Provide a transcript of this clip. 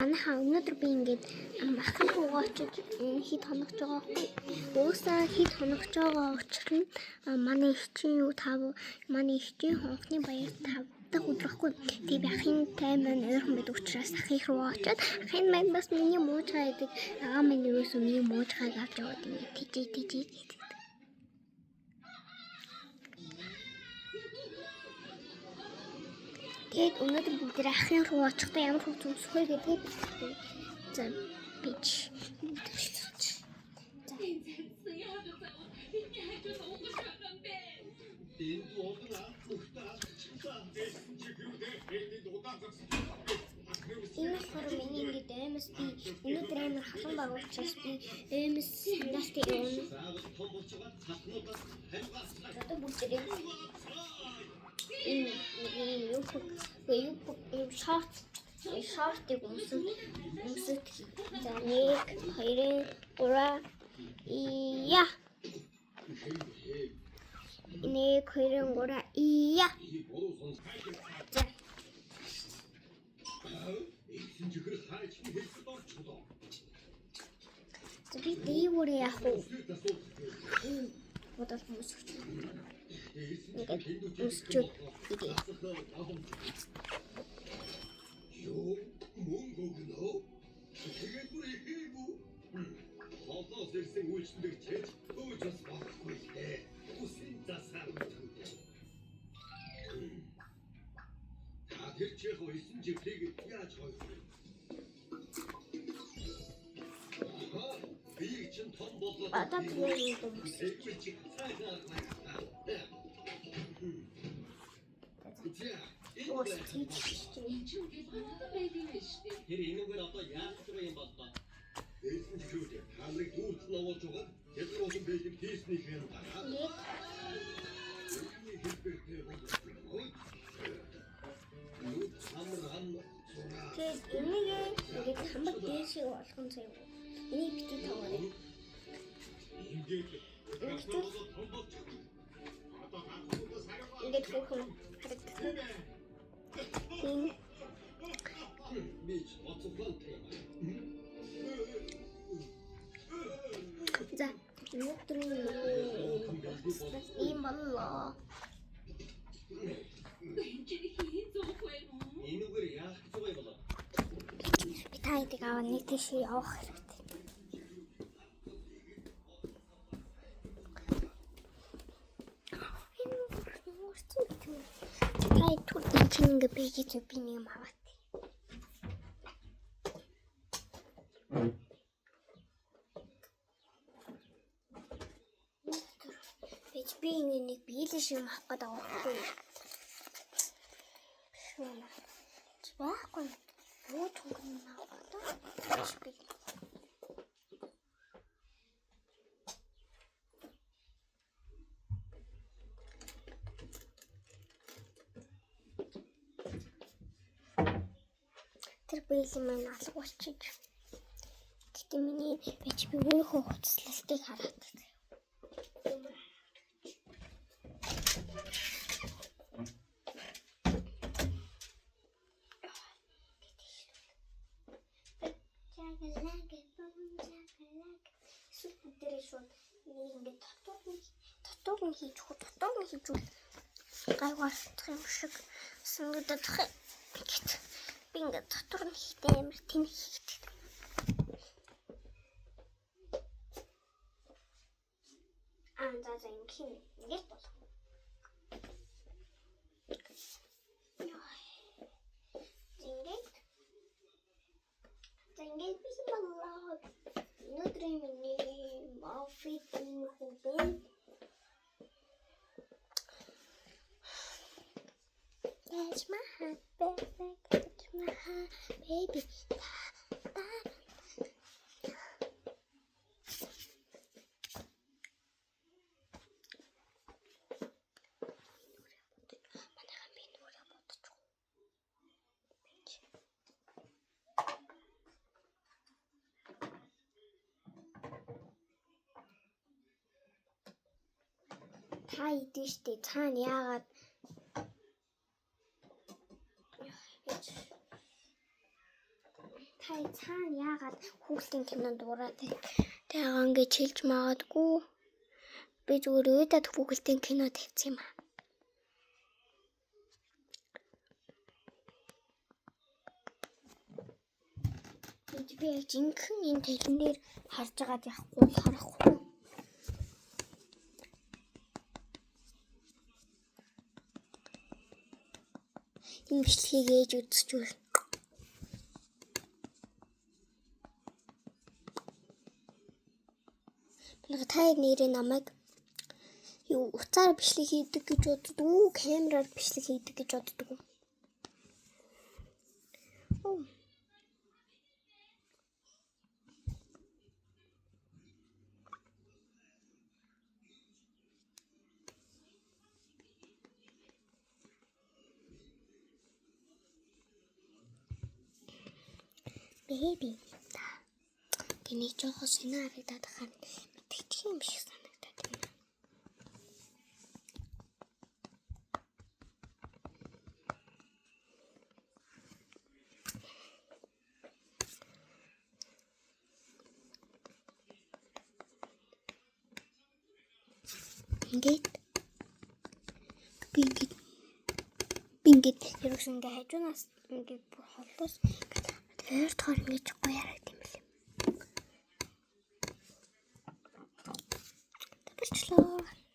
Манайхаа өнөөдөр би ингээд ахын руугаа очиж хэд хоногч байгаа байхгүй. Уусаа хэд хоногч байгаа учир нь манай манай ичийн хонхны баяр тавдах өдөр байхгүй. Тэгээ би ахын тайман ойрхон байдаг учраас ахын руугаа очиод ахын маань бас миний муужгаа идэг. Агаа минь юусэн миний муужгааг авч яваад ингээд тийжээ гэдэг. Тэгээд өнөөдөр бид нэр ахын руу очихдаа ямар хөв зүмсэх вэ гэдгийг за бич энэ хором ингээд эмэс би өнөөдөр амар халуун баг учраас би эмэс сандалтай явна. Одоо бүгдээ шортыг өмсөд за 1 2 3 ия 1 2 3 ия за би дээгүүр яах вэ? Бодол хүмүүсч. Ингээд үсчүүд идэв. Юу мөнгөгнөө? Тэгээд бүр хийгүү. Холоос ирсэн үйлчлэг чиж өөж бас багхгүй дээ. Үсэн засаар үтгүү. Та тэр чих ойсон жиглийг яаж хойсон? Одоо би юу юм бэ? Ос тийч. Тэр энэгээр одоо яаж байгаа юм бол таа. Эйсэн шүү дээ. Хамрыг дүүрт навуулж байгаа. Ядуу олон бэлэг тийснийх юм даа. Тэгээд энэгээ ингээд хамаг дээшээ болгон заяа. Энийг бити таваарай. Ингээд хөөхөн харагдсан. За, өнөөдөр ийм боллоо. Энэгээр яах гэж байгаа юм болоо? Би таадаг аваа нэг тийшээ явах хэрэгтэй. Тай тут чинг бийж би нэг аваад. Би нэг биелэш юм авах гэдэг байхгүй. Чбаахгүй. Юу тунган аваад. Би тэр биелэн маань алга болчих. Гэтэ миний бич би өөрийнхөө хувцаслалтыг хараад байна. Ингээд дотор нь хийж гайварлах юм шиг санагдах юм. Би ингээд дотор нь хийхдээ амар тийм хийдэг. За ингээд болох. Ингээд би болоо. Өнөөдөр миний outfit-ийн хөвөн. That's my baby. Та идэв штэ цаана яагаад та сая цаана яагаад хүүхдийн кино дуурайд тэгээ ингэж хэлж магадгүй. Би зүгээр өөдөө хүүхдийн кино тавьсан юм аа. Би жинхэнэ энэ телевизэн дээр харж байгаад яахгүй харахгүй. Энэ бичлэгийг ээж үзэж үл. Та нэрээ намайг юу уцаар бичлэг хийдэг гэж боддог уу? Камераар бичлэг хийдэг гэж боддог уу? Baby. Тэний жоохон шинэ харагдаад хаа мэдчих юм шиг санагдаад байна. Ингээд ерөөс ингээ хажуунаас ингээ холоос тэр тохор ингэж гоё харагд юм бэл. Тэвэрчлээ.